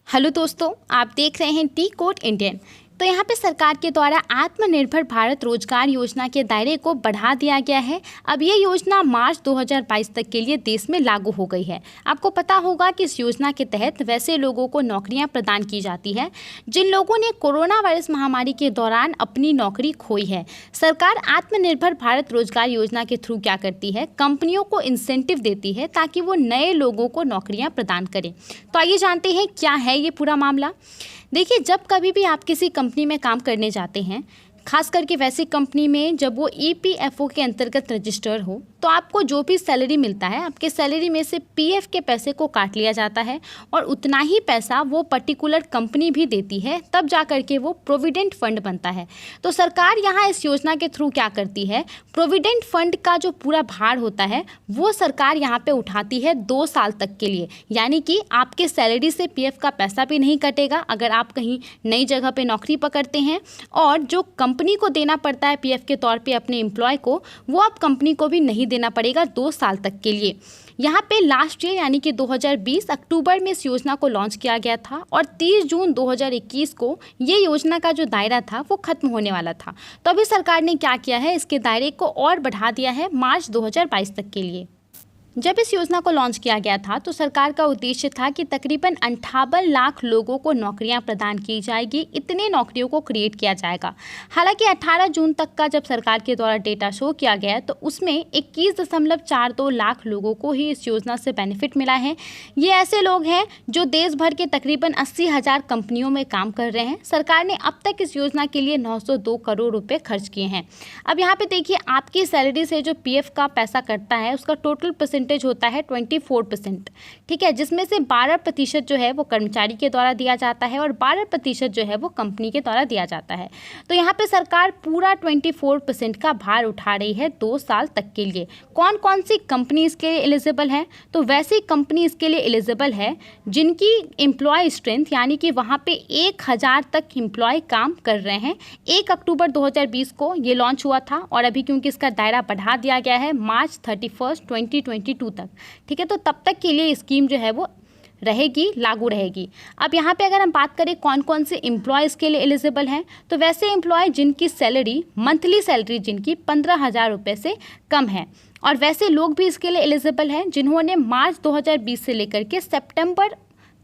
Hello दोस्तों, आप देख रहे हैं टी कोड इंडियन। तो यहाँ पे सरकार के द्वारा आत्मनिर्भर भारत रोजगार योजना के दायरे को बढ़ा दिया गया है। अब ये योजना मार्च 2022 तक के लिए देश में लागू हो गई है। आपको पता होगा कि इस योजना के तहत वैसे लोगों को नौकरियां प्रदान की जाती है जिन लोगों ने कोरोना वायरस महामारी के दौरान अपनी नौकरी खोई है। सरकार आत्मनिर्भर भारत रोजगार योजना के थ्रू क्या करती है, कंपनियों को इंसेंटिव देती है ताकि वो नए लोगों को नौकरियां प्रदान करें। तो आइए जानते हैं क्या है ये पूरा मामला। देखिए, जब कभी भी आप किसी कंपनी में काम करने जाते हैं, खास करके वैसी कंपनी में जब वो ईपीएफओ के अंतर्गत रजिस्टर्ड हो, तो आपको जो भी सैलरी मिलता है आपके सैलरी में से पीएफ के पैसे को काट लिया जाता है और उतना ही पैसा वो पर्टिकुलर कंपनी भी देती है, तब जा कर के वो प्रोविडेंट फंड बनता है। तो सरकार यहाँ इस योजना के थ्रू क्या करती है, प्रोविडेंट फंड का जो पूरा भार होता है वो सरकार यहाँ पे उठाती है 2 साल तक के लिए। यानी कि आपके सैलरी से पीएफ का पैसा भी नहीं कटेगा अगर आप कहीं नई जगह पे नौकरी पकड़ते हैं, और जो कंपनी को देना पड़ता है पीएफ के तौर पे अपने एम्प्लॉय को, वो आप कंपनी को भी नहीं देना पड़ेगा 2 साल तक के लिए। यहाँ पे लास्ट ईयर यानी कि 2020 अक्टूबर में इस योजना को लॉन्च किया गया था और 30 जून 2021 को ये योजना का जो दायरा था वो खत्म होने वाला था। तो अभी सरकार ने क्या किया है, इसके दायरे को और बढ़ा दिया है मार्च 2022 तक के लिए। जब इस योजना को लॉन्च किया गया था तो सरकार का उद्देश्य था कि तकरीबन 58 लाख लोगों को नौकरियां प्रदान की जाएगी, इतने नौकरियों को क्रिएट किया जाएगा। हालांकि 18 जून तक का जब सरकार के द्वारा डेटा शो किया गया तो उसमें 21.42 लाख लोगों को ही इस योजना से बेनिफिट मिला है। ये ऐसे लोग हैं जो देश भर के तकरीबन 80,000 कंपनियों में काम कर रहे हैं। सरकार ने अब तक इस योजना के लिए 902 करोड़ रुपये खर्च किए हैं। अब यहाँ पे देखिए, आपकी सैलरी से जो पीएफ का पैसा कटता है उसका टोटल परसेंटेज होता है 24%, ठीक है, जिसमें से 12% जो है वो कर्मचारी के द्वारा दिया जाता है और 12% जो है वो कंपनी के द्वारा दिया जाता है। तो यहाँ पे सरकार पूरा 24% का भार उठा रही है 2 साल तक के लिए। कौन कौन सी कंपनी इसके लिए एलिजिबल है, तो वैसी कंपनी इसके लिए एलिजिबल है जिनकी एम्प्लॉय स्ट्रेंथ यानी कि वहाँ पे 1000 तक एम्प्लॉय काम कर रहे हैं। 1 अक्टूबर 2020 को ये लॉन्च हुआ था और अभी क्योंकि इसका दायरा बढ़ा दिया गया है मार्च 31, 2022 तक, ठीक है, तो तब तक के लिए स्कीम जो है वो रहेगी, लागू रहेगी। अब यहाँ पे अगर हम बात करें कौन कौन से एम्प्लॉयज़ के लिए एलिजिबल हैं, तो वैसे एम्प्लॉय जिनकी सैलरी, मंथली सैलरी जिनकी 15,000 रुपये से कम है, और वैसे लोग भी इसके लिए एलिजिबल हैं जिन्होंने मार्च 2020 से लेकर के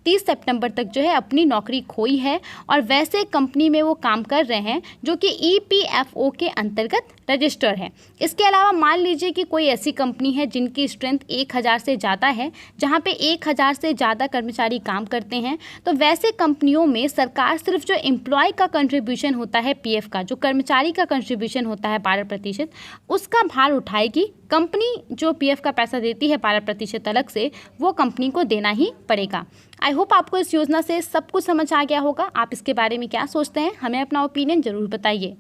30 सितंबर तक जो है अपनी नौकरी खोई है और वैसे कंपनी में वो काम कर रहे हैं जो कि ईपीएफओ के अंतर्गत रजिस्टर है। इसके अलावा मान लीजिए कि कोई ऐसी कंपनी है जिनकी स्ट्रेंथ 1000 से ज़्यादा है, जहां पे 1000 से ज़्यादा कर्मचारी काम करते हैं, तो वैसे कंपनियों में सरकार सिर्फ जो एम्प्लॉय का कंट्रीब्यूशन होता है पीएफ का, जो कर्मचारी का कंट्रीब्यूशन होता है 12%, उसका भार उठाएगी। कंपनी जो पीएफ का पैसा देती है 12% अलग से, वो कंपनी को देना ही पड़ेगा। आई होप आपको इस योजना से सब कुछ समझ आ गया होगा। आप इसके बारे में क्या सोचते हैं, हमें अपना ओपिनियन ज़रूर बताइए।